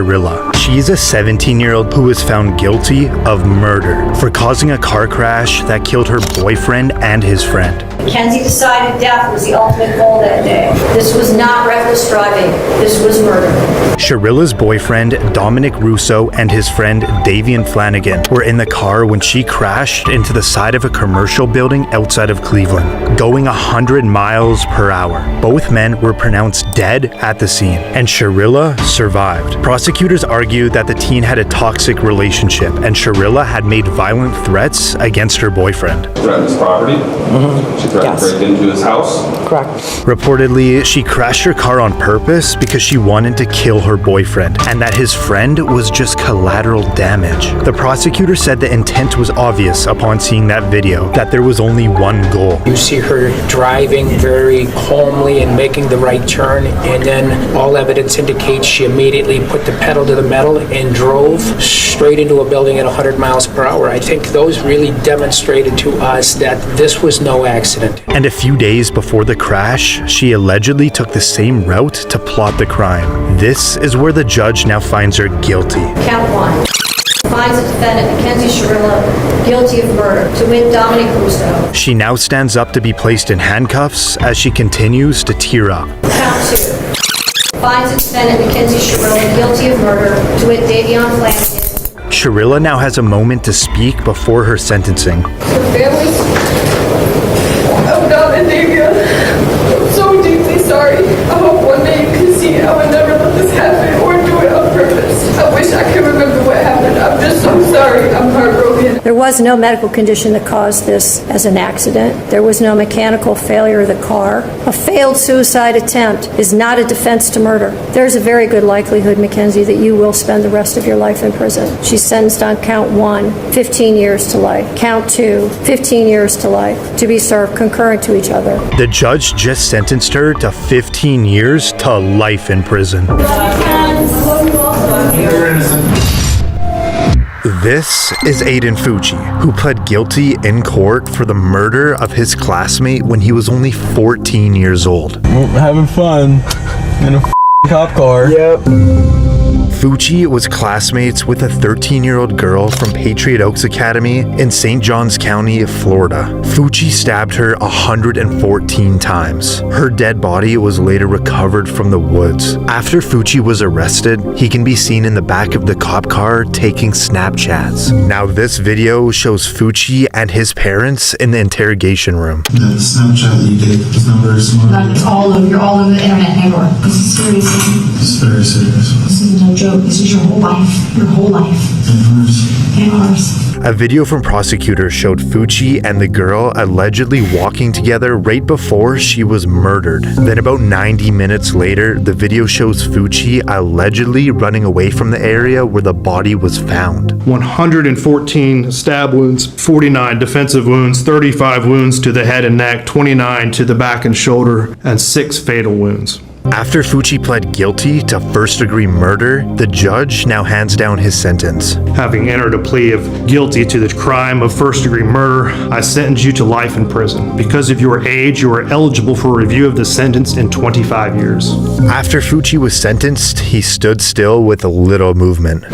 Sharilla. She's a 17-year-old who was found guilty of murder for causing a car crash that killed her boyfriend and his friend. Mackenzie decided death was the ultimate goal that day. This was not reckless driving. This was murder. Sharilla's boyfriend, Dominic Russo, and his friend, Davian Flanagan, were in the car when she crashed into the side of a commercial building outside of Cleveland, going 100 miles per hour. Both men were pronounced dead at the scene, and Sharilla survived. Prosecutors argued that the teen had a toxic relationship, and Sharilla had made violent threats against her boyfriend. Threatened his property? She threatened to break into his house? Correct. Reportedly, she crashed her car on purpose because she wanted to kill her boyfriend, and that his friend was just collateral damage. The prosecutor said the intent was obvious upon seeing that video, that there was only one goal. You see her driving very calmly and making the right turn, and then all evidence indicates she immediately put the pedal to the metal and drove straight into a building at 100 miles per hour. I think those really demonstrated to us that this was no accident. And a few days before the crash, she allegedly took the same route to plot the crime. This is where the judge now finds her guilty. Count 1. Finds the defendant, Mackenzie Sharilla, guilty of murder, to wit Dominic Russo. She now stands up to be placed in handcuffs as she continues to tear up. Count 2. Finds the defendant, Mackenzie Sharilla, guilty of murder, to wit Davian Flanagan. Sharilla now has a moment to speak before her sentencing. Families of Dom and Davia, I'm so deeply sorry. I hope one day you can see I would never let this happen or do it on purpose. I wish I could remember what happened. I'm just so sorry. I'm heartbroken. There was no medical condition that caused this as an accident. There was no mechanical failure of the car. A failed suicide attempt is not a defense to murder. There's a very good likelihood, Mackenzie, that you will spend the rest of your life in prison. She's sentenced on count 1, 15 years to life. Count 2, 15 years to life, to be served concurrent to each other. The judge just sentenced her to 15 years to life in prison. This is Aiden Fucci, who pled guilty in court for the murder of his classmate when he was only 14 years old. Having fun in a cop car. Yep. Fucci was classmates with a 13-year-old girl from Patriot Oaks Academy in St. Johns County, Florida. Fucci stabbed her 114 times. Her dead body was later recovered from the woods. After Fucci was arrested, he can be seen in the back of the cop car taking Snapchats. Now this video shows Fucci and his parents in the interrogation room. The Snapchat that you did was not very smart. You're all over the internet, Hagor. This is serious. This is very serious. This isn't no joke. This is your whole life. Your whole life. And hers. And ours. A video from prosecutors showed Fucci and the girl allegedly walking together right before she was murdered. Then about 90 minutes later, the video shows Fucci allegedly running away from the area where the body was found. 114 stab wounds, 49 defensive wounds, 35 wounds to the head and neck, 29 to the back and shoulder, and 6 fatal wounds. After Fucci pled guilty to first-degree murder, the judge now hands down his sentence. Having entered a plea of guilty to the crime of first-degree murder, I sentence you to life in prison. Because of your age, you are eligible for review of the sentence in 25 years. After Fucci was sentenced, he stood still with a little movement.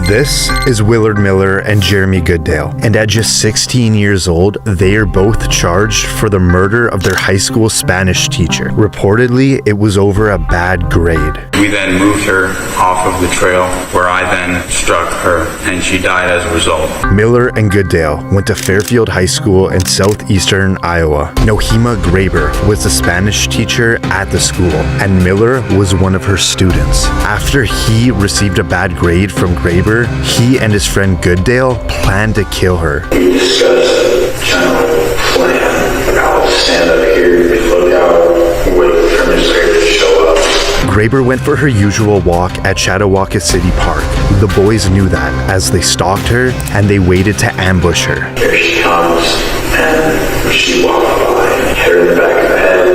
This is Willard Miller and Jeremy Goodale, and at just 16 years old, they are both charged for the murder of their high school Spanish teacher. Reportedly, it was over a bad grade. We then moved her off of the trail, where I then struck her, and she died as a result. Miller and Goodale went to Fairfield High School in southeastern Iowa. Nohema Graber was the Spanish teacher at the school, and Miller was one of her students. After he received a bad grade from Graber, he and his friend Goodale planned to kill her. We discussed a general plan. I'll stand up here and look out, wait for Ms. Graber to show up. Graber went for her usual walk at Chattawaka City Park. The boys knew that as they stalked her and they waited to ambush her. Here she comes, and she walked by and hit her in the back of the head,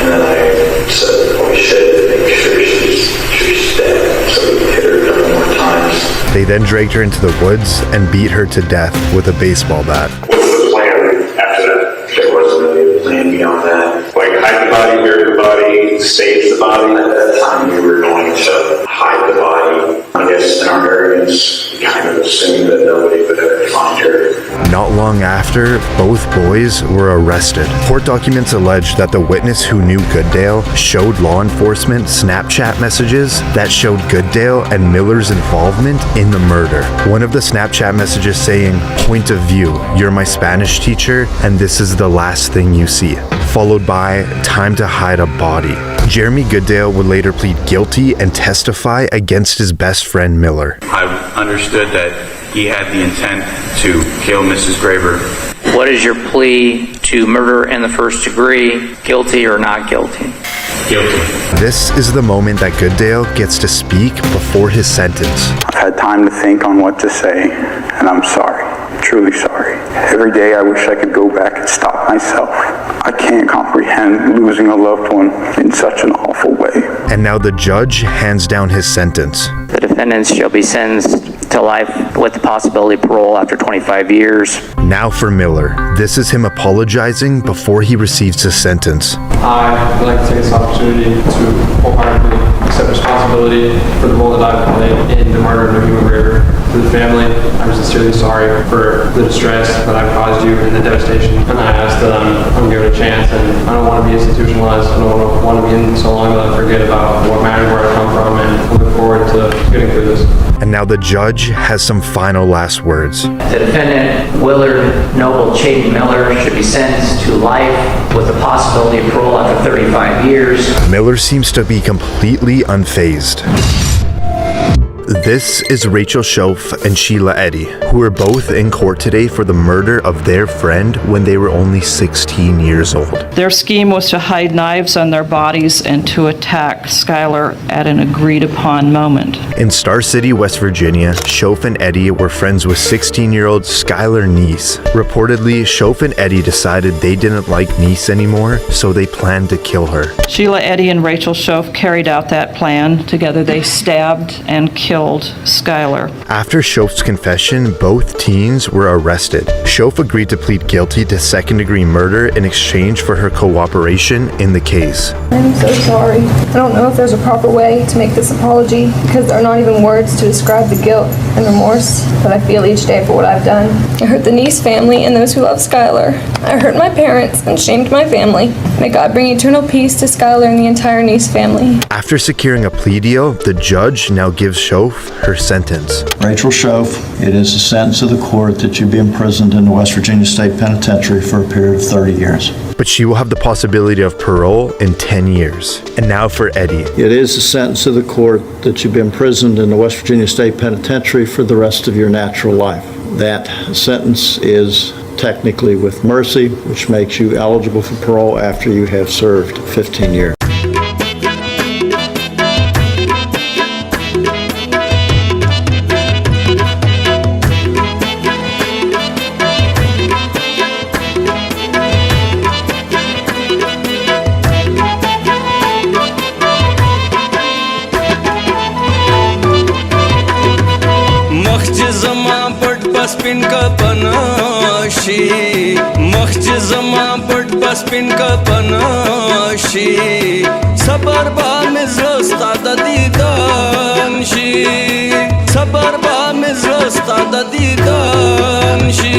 and then I said, "Oh shit, make sure she's dead." So we hit her a couple more times. They then dragged her into the woods and beat her to death with a baseball bat. What's the plan after that? There wasn't really a plan beyond that. Like hide the body, bury the body, save the body. At that time we were going to not long after, both boys were arrested. Court documents allege that the witness who knew Goodale showed law enforcement Snapchat messages that showed Goodale and Miller's involvement in the murder. One of the Snapchat messages saying, "Point of view, you're my Spanish teacher, and this is the last thing you see," followed by "Time to hide a body." Jeremy Goodale would later plead guilty and testify against his best friend Miller. I understood that he had the intent to kill Mrs. Graber. What is your plea to murder in the first degree, guilty or not guilty? Guilty. This is the moment that Goodale gets to speak before his sentence. I've had time to think on what to say, and I'm sorry. Truly sorry. Every day I wish I could go back and stop myself. I can't comprehend losing a loved one in such an awful way. And now the judge hands down his sentence. The defendants shall be sentenced to life with the possibility of parole after 25 years. Now for Miller. This is him apologizing before he receives his sentence. I would like to take this opportunity to wholeheartedly accept responsibility for the role that I've played in the murder of Naheem Graber. To the family, I'm sincerely sorry for the distress that I've caused you and the devastation. And I ask that I'm given a chance, and I don't want to be institutionalized. I don't want to be in so long that I forget about what matters, where I come from, and I look forward to getting through this. And now the judge has some final last words. The defendant, Willard Noble Chayton Miller, should be sentenced to life with the possibility of parole after 35 years. Miller seems to be completely unfazed. This is Rachel Shoaf and Sheila Eddy, who are both in court today for the murder of their friend when they were only 16 years old. Their scheme was to hide knives on their bodies and to attack Skylar at an agreed upon moment. In Star City, West Virginia, Shoaf and Eddy were friends with 16-year-old Skylar Neese. Reportedly, Shoaf and Eddy decided they didn't like Neese anymore, so they planned to kill her. Sheila Eddy and Rachel Shoaf carried out that plan. Together they stabbed and killed Skylar. After Shoaf's confession, both teens were arrested. Shoaf agreed to plead guilty to second-degree murder in exchange for her cooperation in the case. I'm so sorry. I don't know if there's a proper way to make this apology because there are not even words to describe the guilt and remorse that I feel each day for what I've done. I hurt the Neese family and those who love Skylar. I hurt my parents and shamed my family. May God bring eternal peace to Skylar and the entire Neese family. After securing a plea deal, the judge now gives Shoaf her sentence. Rachel Shoaf, it is the sentence of the court that you be imprisoned in the West Virginia State Penitentiary for a period of 30 years. But she will have the possibility of parole in 10 years. And now for Eddy. It is the sentence of the court that you be imprisoned in the West Virginia State Penitentiary for the rest of your natural life. That sentence is technically with mercy, which makes you eligible for parole after you have served 15 years. Spin ka panashi, makhj zama pat spin ka panashi, sabar ba mizrasta da didan shi, sabar ba mizrasta da didan shi,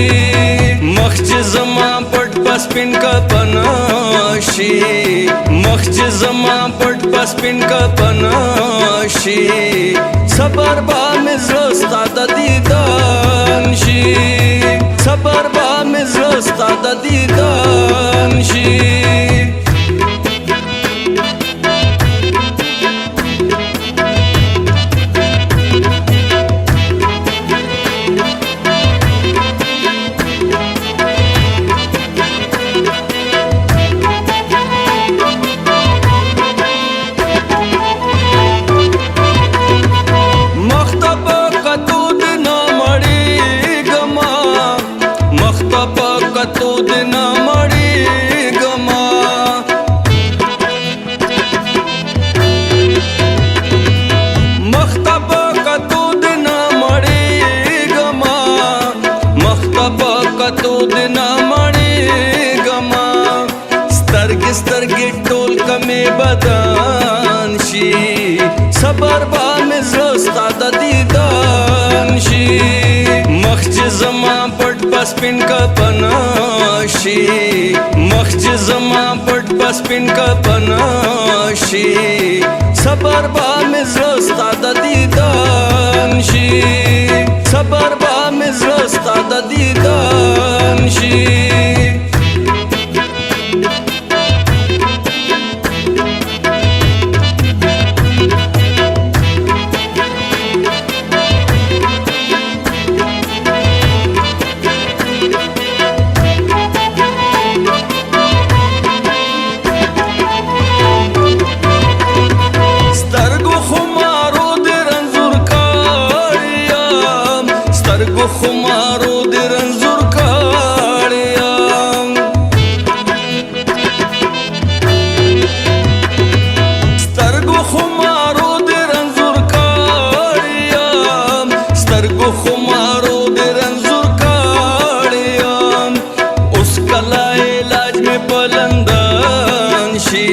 makhj zama pat spin ka panashi, makhj zama pat spin ka panashi, sabar ba mizrasta da didan shi, sabar ba mizrasta da didan shi. Sabar ba mizrasta da didan shi, makhj zama pat پسپین کپناشي مخ چې زما پټ پسپین کپناشي صبر با مې زړه ستا د دیدن شي صبر با مې زړه ستا د دیدن شي خمارو د رنزور کاړیام سترګو خمارو د رنزور کاړیام سترګو خمارو د رنزور کاړیام اوس کلا علاج مې بلندان شي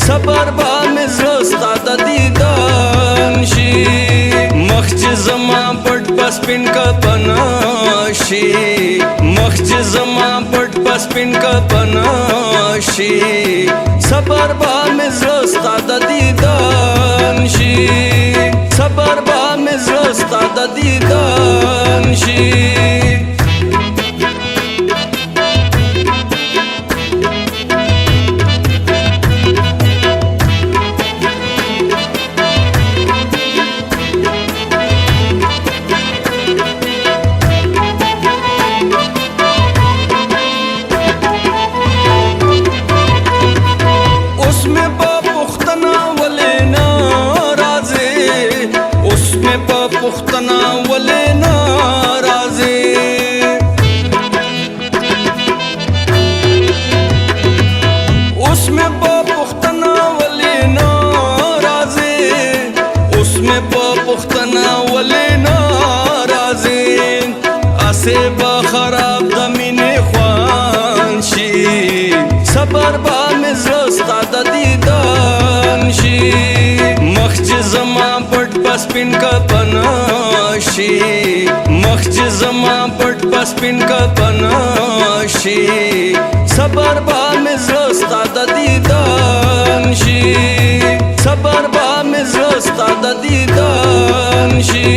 صبر با مې زړه ستا د دیدن شي مخ چې زما پټ پسپین کپناشي مخ چې زما پټ پسپین کپناشي صبر با مې زړه ستا د دیدن شي صبر با مې زړه ستا د دیدن شي پختنا ولې ناراضي اوس مې په پختنا ولې ناراضي اوس مې په پختنا ولې ناراضي اسه با خراب د مینې خوان شي صبر با مې زړه ستا د دیدن شي مخ چې زما پټ پسپین کپناشي مخ چې زما پټ پسپین کپناشي صبر با مې زړه ستا د دیدن شي صبر با مې زړه ستا د دیدن شي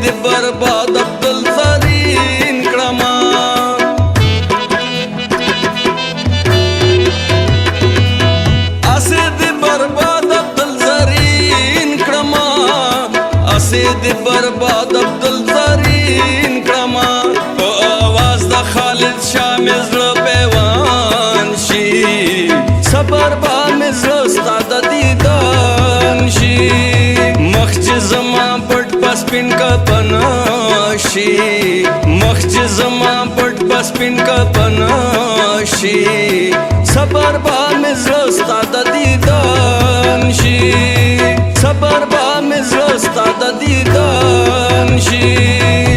د برباد عبدل زرین کړما اسه د برباد عبدل زرین کړما اسه د برباد عبدل زرین کړما په आवाज د خالد شامل زړه پیوان شي صبر با مې زړه ستا د دیدن شي مخ چې زما پټ پسپین کپناشي مخ چې زما پټ پسپین کپناشي صبر با مې زړه ستا د دیدن شي صبر با مې زړه ستا د دیدن شي